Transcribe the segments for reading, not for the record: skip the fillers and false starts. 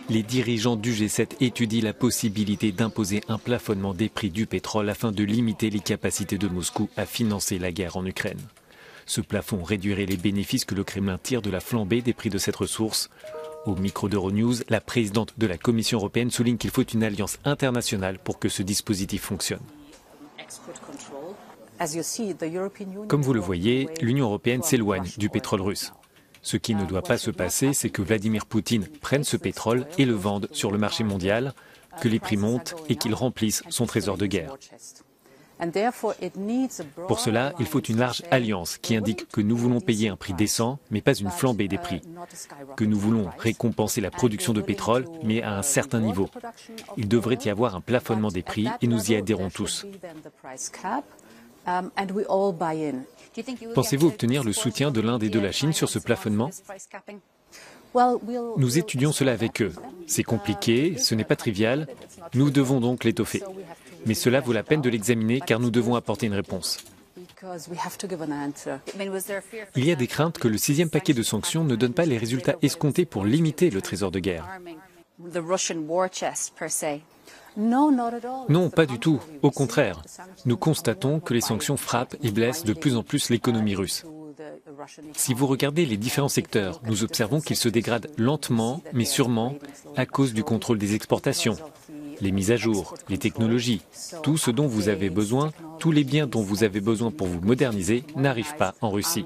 Les dirigeants du G7 étudient la possibilité d'imposer un plafonnement des prix du pétrole afin de limiter les capacités de Moscou à financer la guerre en Ukraine. Ce plafond réduirait les bénéfices que le Kremlin tire de la flambée des prix de cette ressource. Au micro d'Euronews, la présidente de la Commission européenne souligne qu'il faut une alliance internationale pour que ce dispositif fonctionne. Comme vous le voyez, l'Union européenne s'éloigne du pétrole russe. Ce qui ne doit pas se passer, c'est que Vladimir Poutine prenne ce pétrole et le vende sur le marché mondial, que les prix montent et qu'il remplisse son trésor de guerre. Pour cela, il faut une large alliance qui indique que nous voulons payer un prix décent, mais pas une flambée des prix. Que nous voulons récompenser la production de pétrole, mais à un certain niveau. Il devrait y avoir un plafonnement des prix et nous y adhérons tous. Pensez-vous obtenir le soutien de l'Inde et de la Chine sur ce plafonnement ? Nous étudions cela avec eux. C'est compliqué, ce n'est pas trivial. Nous devons donc l'étoffer. Mais cela vaut la peine de l'examiner car nous devons apporter une réponse. Il y a des craintes que le 6e paquet de sanctions ne donne pas les résultats escomptés pour limiter le trésor de guerre. Non, pas du tout. Au contraire, nous constatons que les sanctions frappent et blessent de plus en plus l'économie russe. Si vous regardez les différents secteurs, nous observons qu'ils se dégradent lentement, mais sûrement, à cause du contrôle des exportations. Les mises à jour, les technologies, tout ce dont vous avez besoin, tous les biens dont vous avez besoin pour vous moderniser n'arrivent pas en Russie.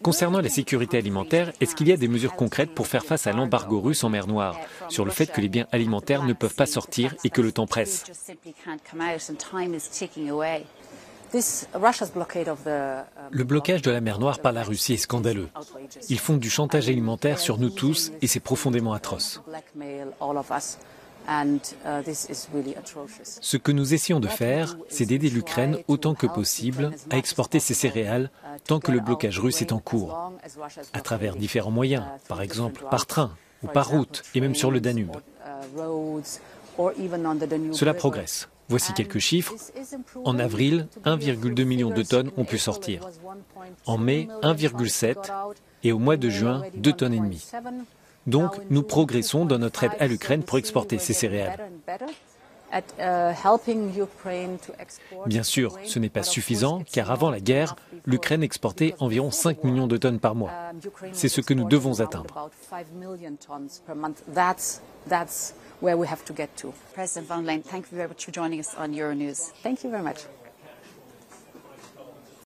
Concernant la sécurité alimentaire, est-ce qu'il y a des mesures concrètes pour faire face à l'embargo russe en mer Noire, sur le fait que les biens alimentaires ne peuvent pas sortir et que le temps presse ? Le blocage de la mer Noire par la Russie est scandaleux. Ils font du chantage alimentaire sur nous tous et c'est profondément atroce. Ce que nous essayons de faire, c'est d'aider l'Ukraine autant que possible à exporter ses céréales tant que le blocage russe est en cours, à travers différents moyens, par exemple par train ou par route et même sur le Danube. Cela progresse. Voici quelques chiffres. En avril, 1,2 million de tonnes ont pu sortir. En mai, 1,7 et au mois de juin, 2,5 tonnes. Donc, nous progressons dans notre aide à l'Ukraine pour exporter ces céréales. Bien sûr, ce n'est pas suffisant, car avant la guerre, l'Ukraine exportait environ 5 millions de tonnes par mois. C'est ce que nous devons atteindre. Where we have to get to. President von der Leyen, thank you very much for joining us on Euronews. Thank you very much.